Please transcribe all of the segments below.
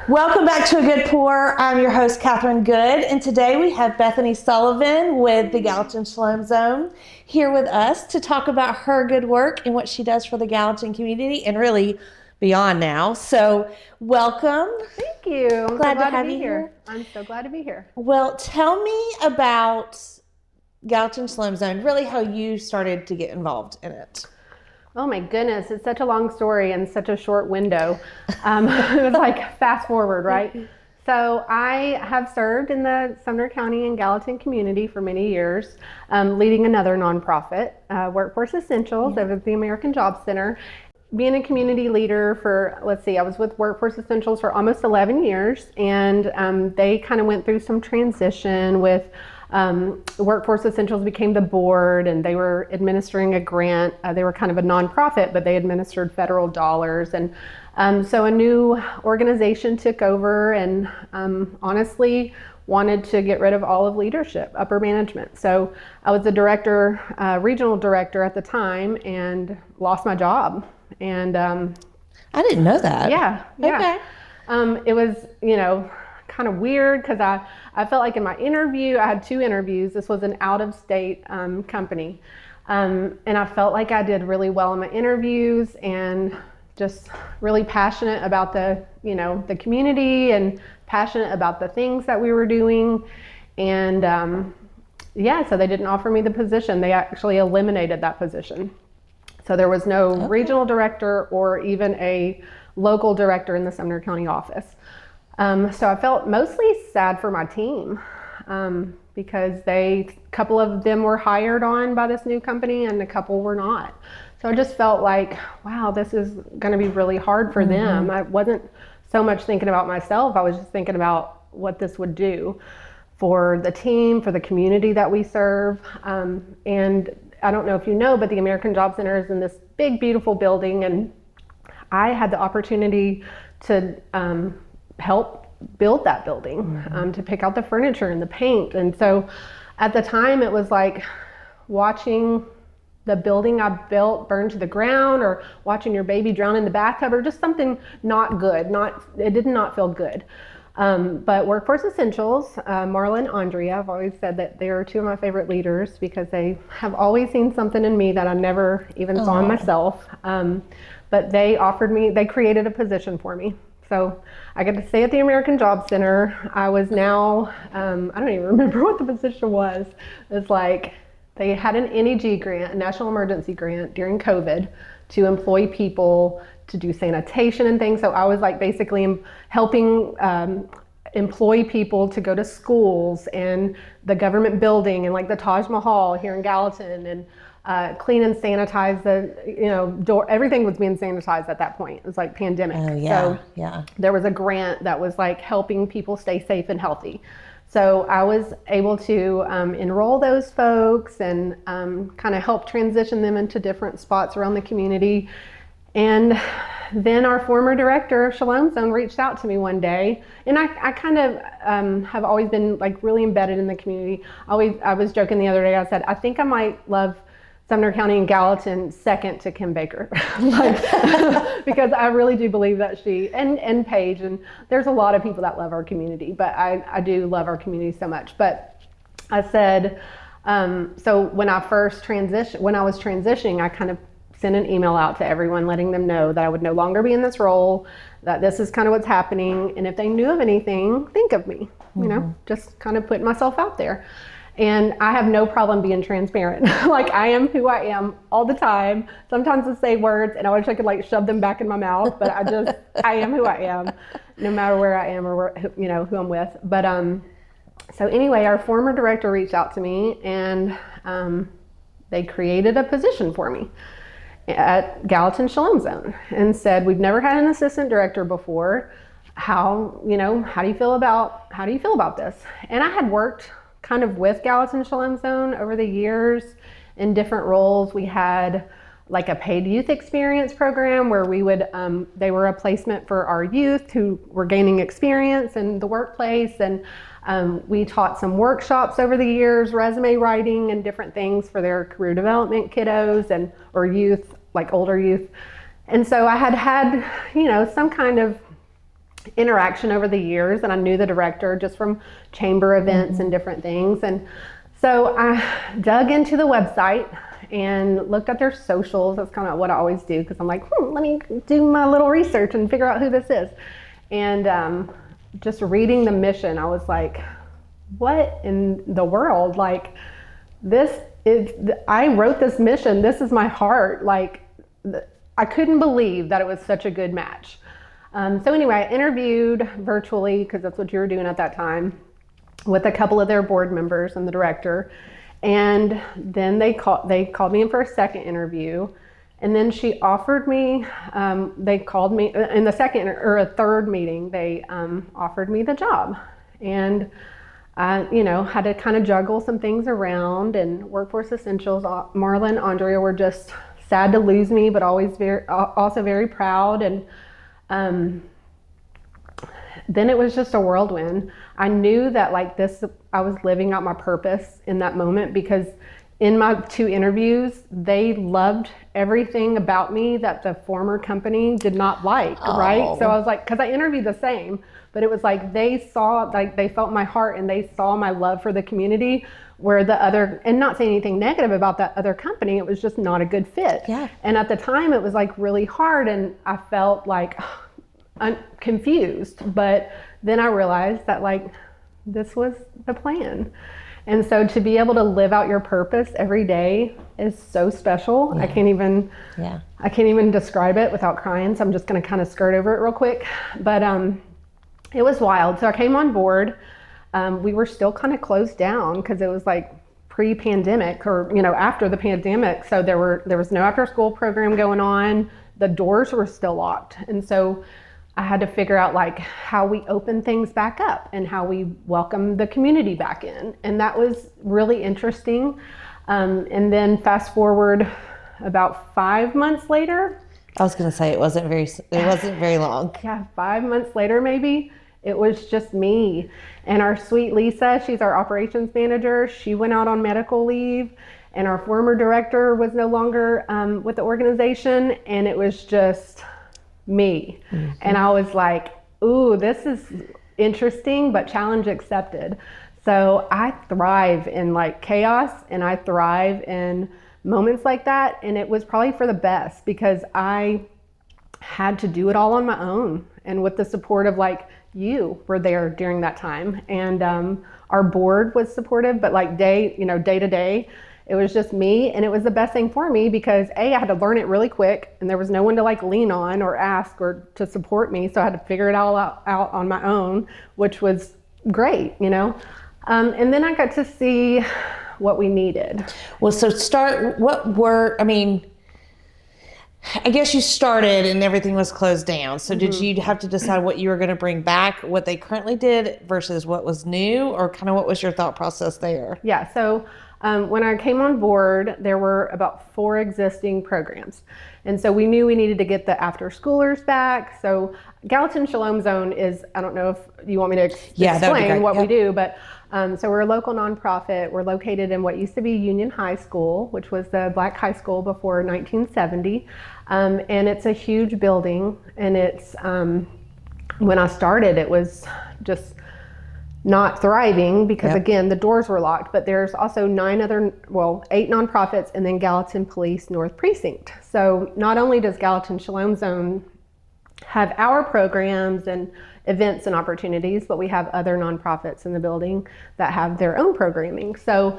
Welcome back to A Good Pour. I'm your host, Catherine Good, and today we have Bethany Sullivan with the Gallatin Shalom Zone here with us to talk about her good work and what she does for the Gallatin community and really beyond now. So welcome. Thank you. I'm glad so to have be you here. here. I'm so glad to be here. Well, tell me about Gallatin Shalom Zone, really how you started to get involved in it. Oh my goodness, it's such a long story and such a short window. It was like fast forward, right? So I have served in the Sumner County and Gallatin community for many years, leading another nonprofit, Workforce Essentials, over at the American Job Center. Being a community leader for, I was with Workforce Essentials for almost 11 years, and they kind of went through some transition with Workforce Essentials became the board, and they were administering a grant. They were kind of a nonprofit, but they administered federal dollars. And so a new organization took over and honestly wanted to get rid of all of leadership, upper management. So I was the director, regional director at the time, and lost my job. And I didn't know that. Yeah. Okay. It was, kind of weird because I felt like in my interview, I had 2 interviews. This was an out-of-state company. And I felt like I did really well in my interviews and just really passionate about the community and passionate about the things that we were doing. And so they didn't offer me the position. They actually eliminated that position. So there was no regional director or even a local director in the Sumner County office. So I felt mostly sad for my team because a couple of them were hired on by this new company and a couple were not. So I just felt like, wow, this is going to be really hard for them. I wasn't so much thinking about myself. I was just thinking about what this would do for the team, for the community that we serve. And I don't know if you know, but the American Job Center is in this big, beautiful building. And I had the opportunity to help build that building, to pick out the furniture and the paint. And so at the time it was like watching the building I built burn to the ground, or watching your baby drown in the bathtub, or just something not good. It did not feel good. But Workforce Essentials, Marla and Andrea, I've always said that they are 2 of my favorite leaders because they have always seen something in me that I never even saw in myself. But they created a position for me. So I got to stay at the American Job Center. I was now, I don't even remember what the position was. It's like they had an NEG grant, a national emergency grant during COVID, to employ people to do sanitation and things. So I was like basically helping employ people to go to schools and the government building and like the Taj Mahal here in Gallatin, and clean and sanitize the, door. Everything was being sanitized at that point. It was like pandemic. Oh, yeah. So yeah. There was a grant that was like helping people stay safe and healthy. So I was able to enroll those folks and kind of help transition them into different spots around the community. And then our former director of Shalom Zone reached out to me one day, and I kind of have always been like really embedded in the community. I was joking the other day, I said, I think I might love Sumner County and Gallatin second to Kim Baker, because I really do believe that and Paige, and there's a lot of people that love our community, but I do love our community so much. But I said, so when I was transitioning, I kind of sent an email out to everyone letting them know that I would no longer be in this role, that this is kind of what's happening, and if they knew of anything, think of me, just kind of putting myself out there. And I have no problem being transparent. Like, I am who I am all the time. Sometimes I say words and I wish I could like shove them back in my mouth, but I am who I am, no matter where I am or who I'm with. But so anyway, our former director reached out to me, and they created a position for me at Gallatin Shalom Zone and said, we've never had an assistant director before. How do you feel about this? And I had worked kind of with Gallatin Shalom Zone over the years in different roles. We had like a paid youth experience program where we would, they were a placement for our youth who were gaining experience in the workplace. And we taught some workshops over the years, resume writing and different things for their career development kiddos or youth, like older youth. And so I had some kind of interaction over the years, and I knew the director just from chamber events and different things. And so I dug into the website and looked at their socials. That's kind of what I always do, because I'm like, let me do my little research and figure out who this is. And just reading the mission, I was like, what in the world? Like, this is, I wrote this mission. This is my heart. Like, I couldn't believe that it was such a good match. So anyway, I interviewed virtually, because that's what you were doing at that time, with a couple of their board members and the director. And then they called me in for a second interview. And then she offered me, they called me in the second or a third meeting, they offered me the job. And I, had to kind of juggle some things around, and Workforce Essentials, Marla and Andrea were just sad to lose me, but also very proud. And then it was just a whirlwind. I knew that I was living out my purpose in that moment, because in my 2 interviews, they loved everything about me that the former company did not like, right? So I was like, because I interviewed the same, but it was like they felt my heart, and they saw my love for the community, where the other, and not saying anything negative about that other company, it was just not a good fit. Yeah. And at the time, it was like really hard, and I felt like confused. But then I realized that this was the plan. And so to be able to live out your purpose every day is so special. Yeah. I can't even describe it without crying. So I'm just going to kind of skirt over it real quick. But it was wild. So I came on board. We were still kind of closed down, because it was like pre-pandemic, or after the pandemic. So there was no after school program going on. The doors were still locked. And so I had to figure out how we open things back up and how we welcome the community back in. And that was really interesting. And then fast forward about 5 months later. I was going to say it wasn't very long. Yeah, 5 months later, maybe. It was just me and our sweet Lisa. She's our operations manager. She went out on medical leave, and our former director was no longer with the organization. And it was just me. Mm-hmm. And I was like, ooh, this is interesting, but challenge accepted. So I thrive in chaos, and I thrive in moments like that. And it was probably for the best, because I had to do it all on my own, and with the support of you were there during that time. And our board was supportive, but day to day, it was just me. And it was the best thing for me, because I had to learn it really quick, and there was no one to lean on or ask or to support me. So I had to figure it all out on my own, which was great, and then I got to see what we needed. Well, so I guess you started and everything was closed down. So did you have to decide what you were going to bring back, what they currently did versus what was new, or kind of what was your thought process there? Yeah. So when I came on board, there were about 4 existing programs. And so we knew we needed to get the after schoolers back. So Gallatin Shalom Zone is, I don't know if you want me to explain what we do, but so we're a local nonprofit. We're located in what used to be Union High School, which was the black high school before 1970. And it's a huge building. And it's, when I started, it was just not thriving, because again, the doors were locked, but there's also 8 nonprofits, and then Gallatin Police North Precinct. So not only does Gallatin Shalom Zone have our programs and events and opportunities, but we have other nonprofits in the building that have their own programming. So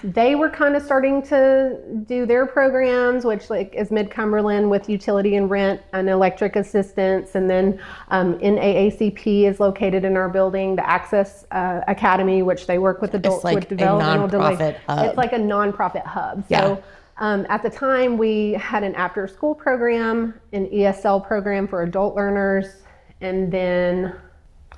they were kind of starting to do their programs, which is Mid-Cumberland with utility and rent and electric assistance. And then NAACP is located in our building, the Access Academy, which they work with adults with developmental delays. It's like a nonprofit hub. So at the time, we had an after school program, an ESL program for adult learners, and then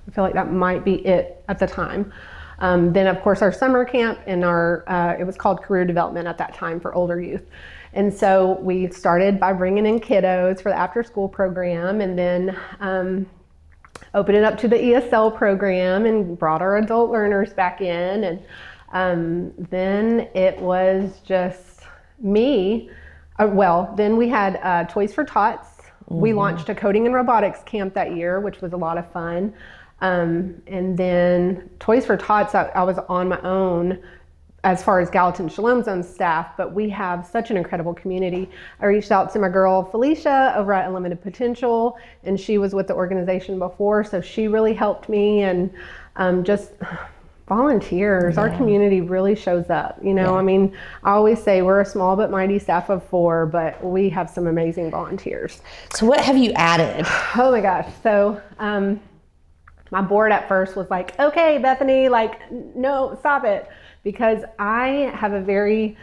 I feel like that might be it at the time. Then of course our summer camp and it was called career development at that time for older youth. And so we started by bringing in kiddos for the after school program, and then opened it up to the ESL program and brought our adult learners back in. And then it was just me. Then we had Toys for Tots, We launched a coding and robotics camp that year, which was a lot of fun. And then Toys for Tots, I was on my own as far as Gallatin Shalom Zone staff, but we have such an incredible community. I reached out to my girl Felicia over at Unlimited Potential, and she was with the organization before, so she really helped me. And just volunteers, our community really shows up. I mean, I always say we're a small but mighty staff of 4, but we have some amazing volunteers. So what have you added? Oh my gosh. So my board at first was like, okay, Bethany, no, stop it. Because I have a very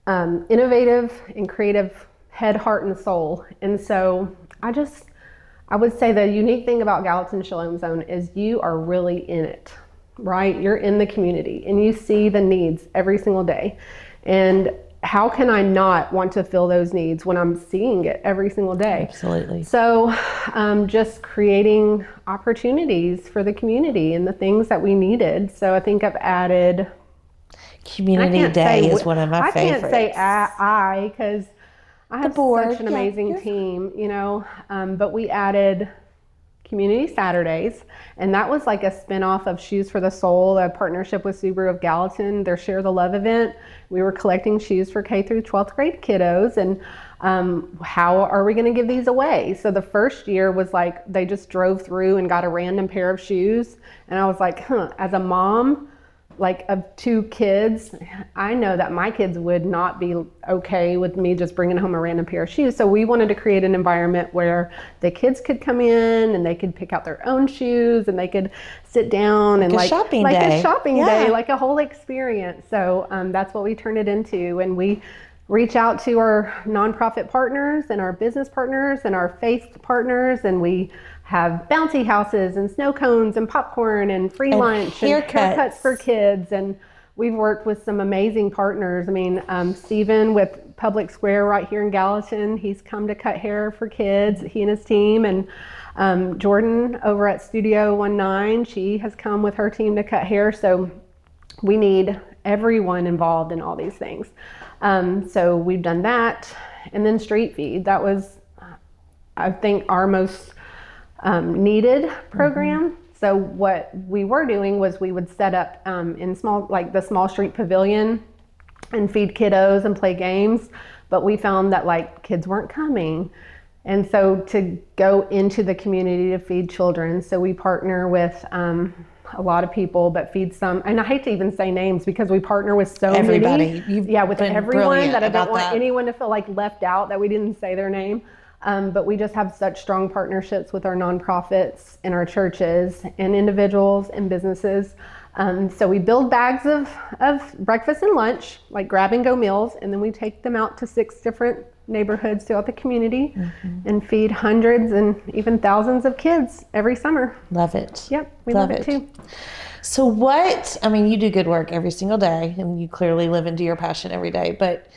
innovative and creative head, heart, and soul. And so I would say the unique thing about Gallatin Shalom Zone is you are really in it, right? You're in the community and you see the needs every single day. And how can I not want to fill those needs when I'm seeing it every single day? Absolutely. So just creating opportunities for the community and the things that we needed. So I think I've added... Community Day is one of my favorites. I can't say I because I have such an amazing team, but we added Community Saturdays, and that was like a spinoff of Shoes for the Soul, a partnership with Subaru of Gallatin, their Share the Love event. We were collecting shoes for K through 12th grade kiddos, and how are we going to give these away? So the first year was like they just drove through and got a random pair of shoes, and I was like, as a mom, of 2 kids, I know that my kids would not be okay with me just bringing home a random pair of shoes. So we wanted to create an environment where the kids could come in and they could pick out their own shoes and they could sit down and a shopping day, like a whole experience. So that's what we turned it into. And we reach out to our nonprofit partners and our business partners and our faith partners, and we have bouncy houses and snow cones and popcorn and free lunch and haircuts for kids. And we've worked with some amazing partners. I mean, Stephen with Public Square right here in Gallatin, he's come to cut hair for kids, he and his team. And Jordan over at Studio 19, she has come with her team to cut hair. So we need everyone involved in all these things. So we've done that. And then Street Feed, that was, I think, our most needed program. So what we were doing was we would set up in the small street pavilion and feed kiddos and play games, but we found that kids weren't coming. And so to go into the community to feed children, so we partner with a lot of people, but feed some, and I hate to even say names because we partner with with everyone, that I don't want anyone to feel left out that we didn't say their name. But we just have such strong partnerships with our nonprofits and our churches and individuals and businesses. So we build bags of breakfast and lunch, like grab and go meals, and then we take them out to 6 different neighborhoods throughout the community and feed hundreds and even thousands of kids every summer. Love it. Yep, we love it too. So you do good work every single day, and you clearly live into your passion every day, but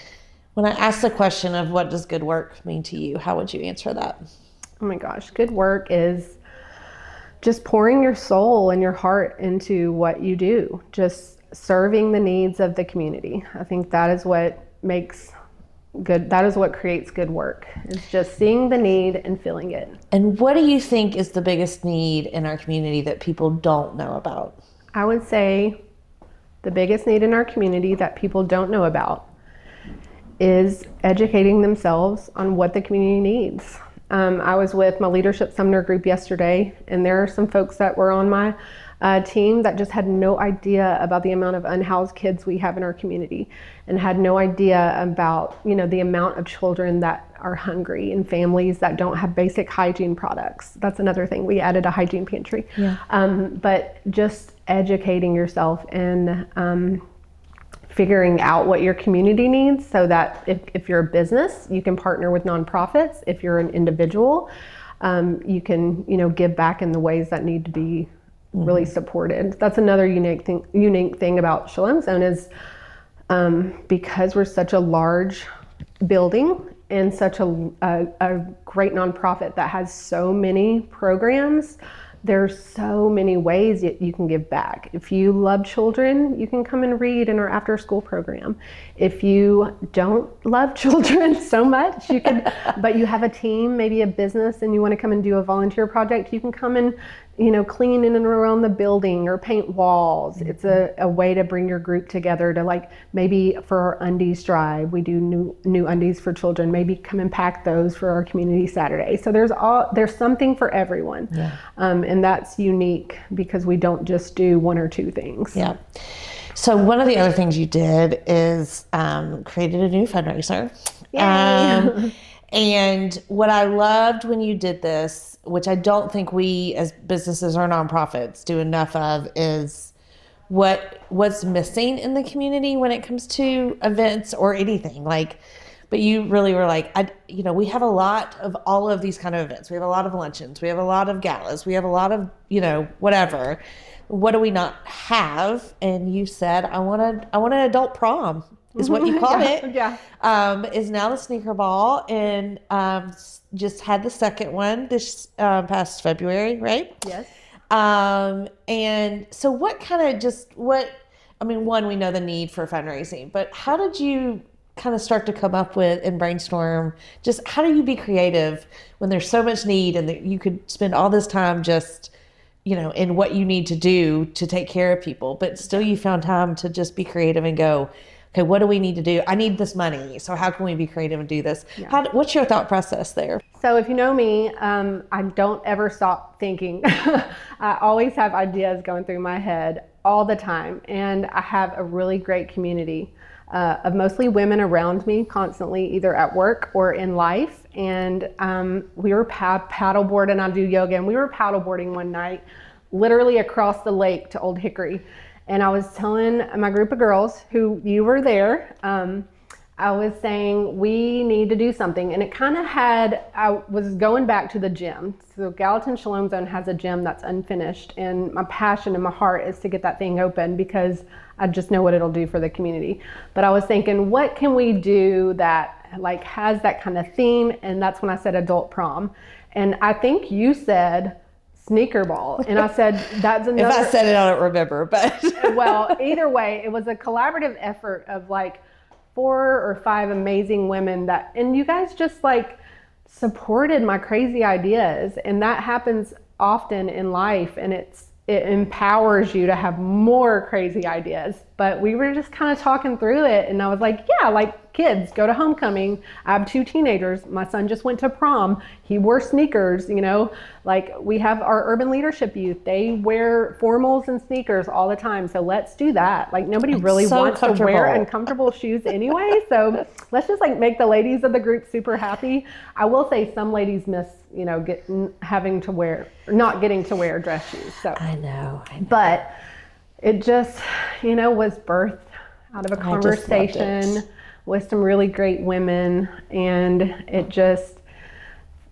when I ask the question of what does good work mean to you, how would you answer that? Oh my gosh, good work is just pouring your soul and your heart into what you do, just serving the needs of the community. I think that is what creates good work. It's just seeing the need and feeling it. And what do you think is the biggest need in our community that people don't know about? I would say the biggest need in our community that people don't know about is educating themselves on what the community needs. I was with my Leadership Sumner group yesterday, and there are some folks that were on my team that just had no idea about the amount of unhoused kids we have in our community, and had no idea about the amount of children that are hungry and families that don't have basic hygiene products. That's another thing. We added a hygiene pantry. Yeah. But just educating yourself and figuring out what your community needs, so that if you're a business, you can partner with nonprofits. If you're an individual, you can give back in the ways that need to be really supported. That's another unique thing about Shalom Zone is because we're such a large building and such a great nonprofit that has so many programs. there's so many ways that you can give back. If you love children, you can come and read in our after school program. If you don't love children so much, you can, but you have a team, maybe a business, and you want to come and do a volunteer project, you can come and, clean in and around the building or paint walls. It's a way to bring your group together to, like, maybe for our undies drive, we do new undies for children, maybe come and pack those for our community Saturday. So there's something for everyone. Yeah. And that's unique because we don't just do one or two things. Yeah. So one of the other things you did is created a new fundraiser. And what I loved when you did this, which I don't think we as businesses or nonprofits do enough of, is what's missing in the community when it comes to events or anything. But you really were like, we have a lot of all of these kind of events. We have a lot of luncheons. We have a lot of galas. We have a lot of, whatever. What do we not have? And you said, I want an adult prom. Is what you called it. Yeah. Is now the sneaker ball, and just had the second one this past February, right? Yes. And so one, we know the need for fundraising, but how did you kind of start to come up with and brainstorm, just how do you be creative when there's so much need and that you could spend all this time just, in what you need to do to take care of people, but still you found time to just be creative and go, okay, what do we need to do? I need this money. So how can we be creative and do this? Yeah. What's your thought process there? So if you know me, I don't ever stop thinking. I always have ideas going through my head all the time. And I have a really great community of mostly women around me constantly, either at work or in life. And we were paddleboarding, and I do yoga, and we were paddleboarding one night, literally across the lake to Old Hickory. And I was telling my group of girls, who you were there, I was saying, we need to do something. And it kind of I was going back to the gym. So Gallatin Shalom Zone has a gym that's unfinished. And my passion in my heart is to get that thing open because I just know what it'll do for the community. But I was thinking, what can we do that has that kind of theme? And that's when I said adult prom. And I think you said sneaker ball. And I said, that's another. If I said it, I don't remember, but. Well, either way, it was a collaborative effort of 4 or 5 amazing women and you guys just supported my crazy ideas. And that happens often in life, and it empowers you to have more crazy ideas. But we were just kind of talking through it, and I was like, yeah, kids go to homecoming. I have 2 teenagers. My son just went to prom. He wore sneakers, we have our urban leadership youth. They wear formals and sneakers all the time. So let's do that. Nobody really wants to wear uncomfortable shoes anyway. So let's just make the ladies of the group super happy. I will say some ladies miss, not getting to wear dress shoes. So I know. But it just, was birthed out of a conversation with some really great women. And it just,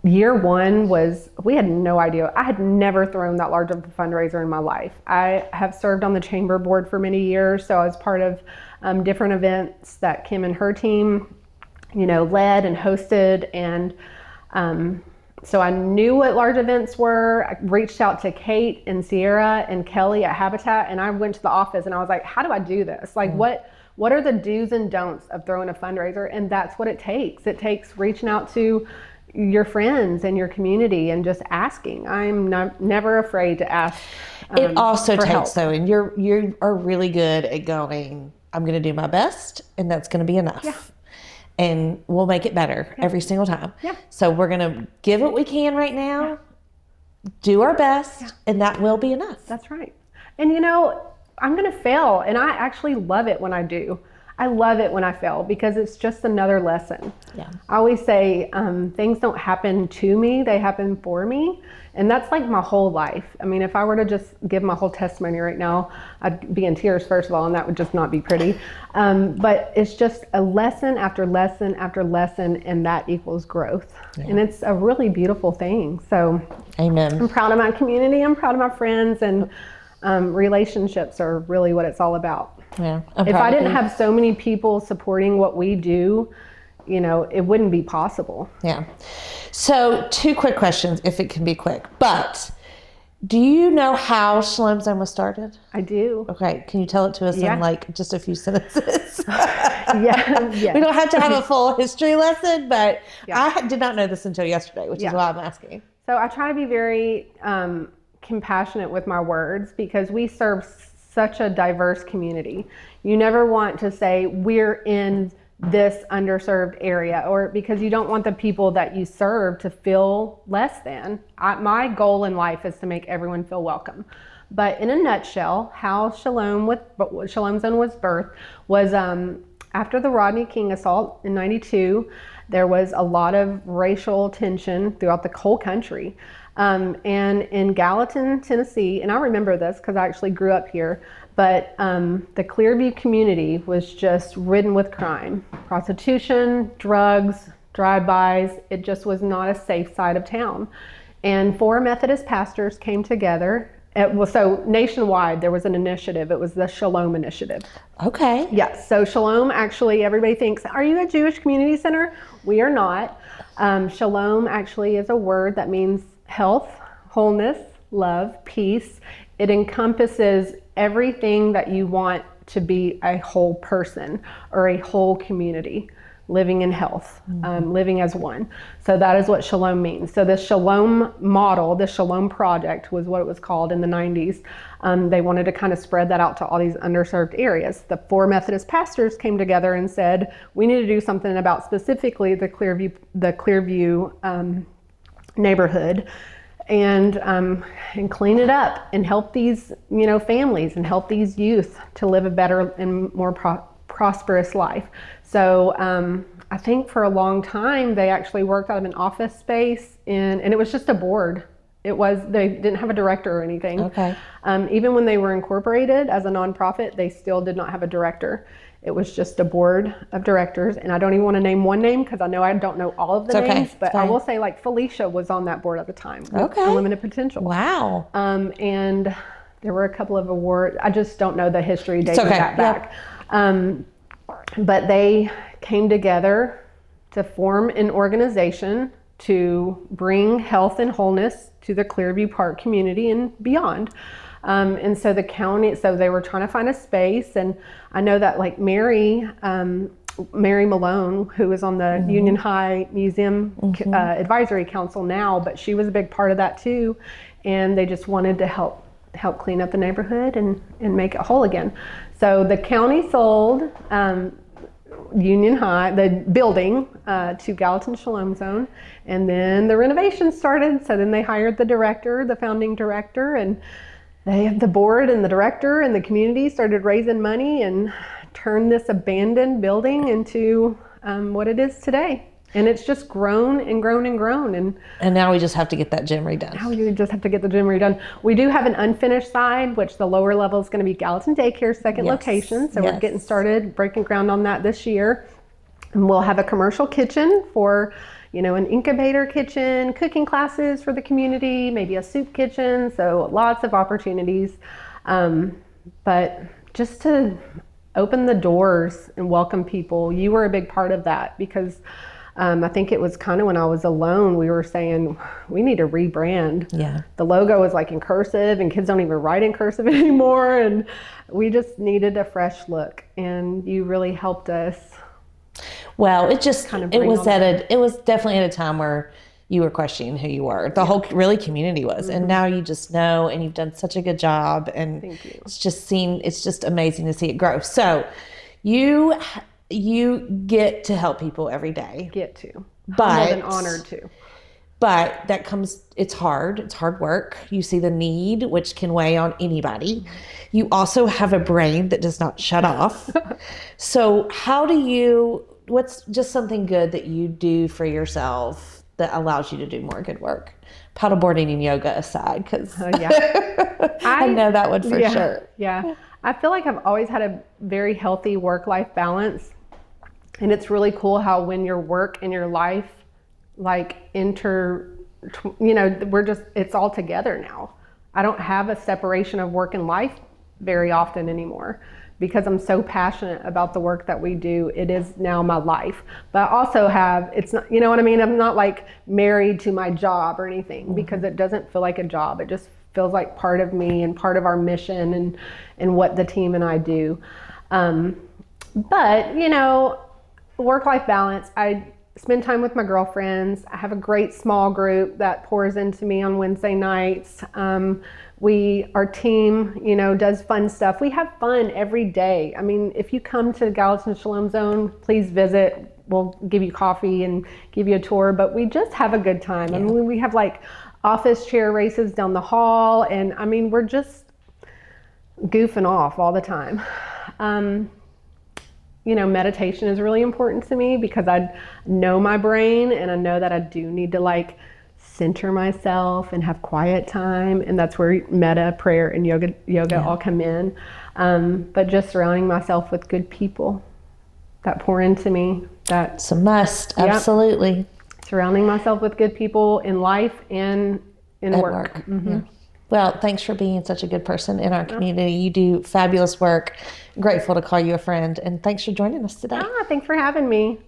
year one we had no idea. I had never thrown that large of a fundraiser in my life. I have served on the chamber board for many years. So I was part of different events that Kim and her team, led and hosted. And so I knew what large events were. I reached out to Kate and Sierra and Kelly at Habitat, and I went to the office and I was like, how do I do this? What are the do's and don'ts of throwing a fundraiser? And that's what it takes. It takes reaching out to your friends and your community and just asking. I'm never afraid to ask. It also takes help. though, and you are really good at going, I'm going to do my best, and that's going to be enough. Yeah. And we'll make it better every single time. Yeah. So we're going to give what we can right now, do our best, and that will be enough. That's right. And I'm going to fail, and I actually love it when I do. I love it when I fail because it's just another lesson. Yeah. I always say things don't happen to me, they happen for me. And that's my whole life. I mean, if I were to just give my whole testimony right now, I'd be in tears, first of all, and that would just not be pretty. But it's just a lesson after lesson after lesson, and that equals growth. Yeah. And it's a really beautiful thing. So amen. I'm proud of my community. I'm proud of my friends, and relationships are really what it's all about. Yeah, if I didn't have so many people supporting what we do, it wouldn't be possible. Yeah. So 2 quick questions, if it can be quick. But Do you know how Shalom Zone was started? I do. Okay, can you tell it to us Yeah. in like just a few sentences? Yeah. We don't have to have a full history lesson, but Yeah. I did not know this until yesterday, which is why I'm asking. So I try to be very compassionate with my words because we serve such a diverse community. You never want to say we're in this underserved area, or because you don't want the people that you serve to feel less than. My goal in life is to make everyone feel welcome. But in a nutshell, how Shalom Zone was birthed was after the Rodney King assault in '92. There was a lot of racial tension throughout the whole country. And in Gallatin, Tennessee, and I remember this because I actually grew up here, but the Clearview community was just ridden with crime, prostitution, drugs, drive-bys. It just was not a safe side of town. And 4 Methodist pastors came together. So nationwide, there was an initiative. It was the Shalom Initiative. Okay. Yes. So Shalom, actually, everybody thinks, are you a Jewish community center? We are not. Shalom actually is a word that means health, wholeness, love, peace. It encompasses everything that you want to be a whole person or a whole community, living in health, living as one. So that is what Shalom means. So the Shalom model, the Shalom project was what it was called in the 90s. They wanted to kind of spread that out to all these underserved areas. The 4 Methodist pastors came together and said, we need to do something about specifically the Clearview neighborhood and clean it up and help these families and help these youth to live a better and more prosperous life. So I think for a long time they actually worked out of an office space and it was just a board. They didn't have a director or anything. Okay. Even when they were incorporated as a nonprofit, they still did not have a director. It was just a board of directors, and I don't even want to name one name because I know I don't know all of the names, but I will say like Felicia was on that board at the time. Okay. Unlimited Potential. Wow. And there were a couple of awards. I just don't know the history dating that back. But they came together to form an organization to bring health and wholeness to the Clearview Park community and beyond. And so the county, so they were trying to find a space, and I know that like Mary Malone, who is on the Union High Museum Advisory Council now, but she was a big part of that too, and they just wanted to help clean up the neighborhood and make it whole again. So the county sold Union High, the building, to Gallatin Shalom Zone, and then the renovation started. So then they hired the founding director, and the board and the director and the community started raising money and turned this abandoned building into what it is today. And it's just grown and grown and grown. And now we just have to get that gym redone. Now we just have to get the gym redone. We do have an unfinished side, which the lower level is going to be Gallatin Daycare's second location. So we're getting started, breaking ground on that this year. And we'll have a commercial kitchen for, an incubator kitchen, cooking classes for the community, maybe a soup kitchen. So lots of opportunities. But just to open the doors and welcome people, you were a big part of that because I think it was kind of when I was alone, we were saying we need to rebrand. Yeah. The logo was like in cursive and kids don't even write in cursive anymore. And we just needed a fresh look, and you really helped us. Well, it was definitely at a time where you were questioning who you were. The whole community was, and now you just know, and you've done such a good job, and Thank you. it's just amazing to see it grow. So you get to help people every day. But I'm honored to. But it's hard. It's hard work. You see the need, which can weigh on anybody. You also have a brain that does not shut off. So what's just something good that you do for yourself that allows you to do more good work? Paddleboarding and yoga aside, because I know that one for sure. Yeah. I feel like I've always had a very healthy work-life balance. And it's really cool how when your work and your life it's all together now. I don't have a separation of work and life very often anymore because I'm so passionate about the work that we do. It is now my life. But I also it's not, you know what I mean? I'm not like married to my job or anything because it doesn't feel like a job. It just feels like part of me and part of our mission and what the team and I do. But, you know, work-life balance, I spend time with my girlfriends. I have a great small group that pours into me on Wednesday nights. Our team, you know, does fun stuff. We have fun every day. I mean, if you come to Gallatin Shalom Zone, please visit. We'll give you coffee and give you a tour, but we just have a good time. I mean, we have like office chair races down the hall, and I mean, we're just goofing off all the time. You know, meditation is really important to me because I know my brain, and I know that I do need to like center myself and have quiet time, and that's where metta, prayer, and yoga all come in. But just surrounding myself with good people that pour into me. It's a must, absolutely. Surrounding myself with good people in life and in work. Mm-hmm. Yeah. Well, thanks for being such a good person in our community. You do fabulous work. Grateful to call you a friend, and thanks for joining us today. Thanks for having me.